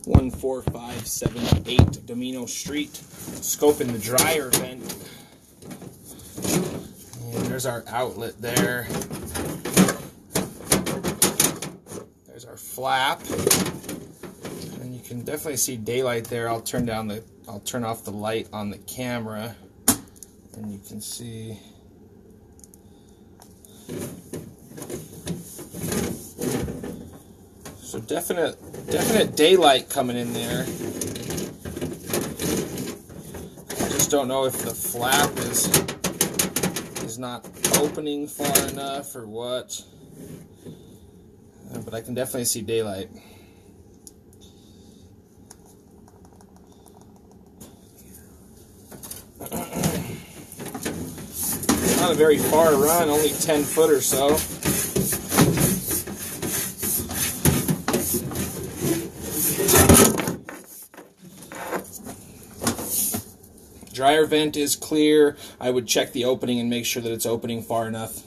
14578 Domino Street. Scoping the dryer vent. And there's our outlet there. There's our flap. And you can definitely see daylight there. I'll turn off the light on the camera, and you can see so definite daylight coming in there. I just don't know if the flap is not opening far enough or what, but I can definitely see daylight. Not a very far run, only 10 foot or so. Dryer vent is clear. I would check the opening and make sure that it's opening far enough.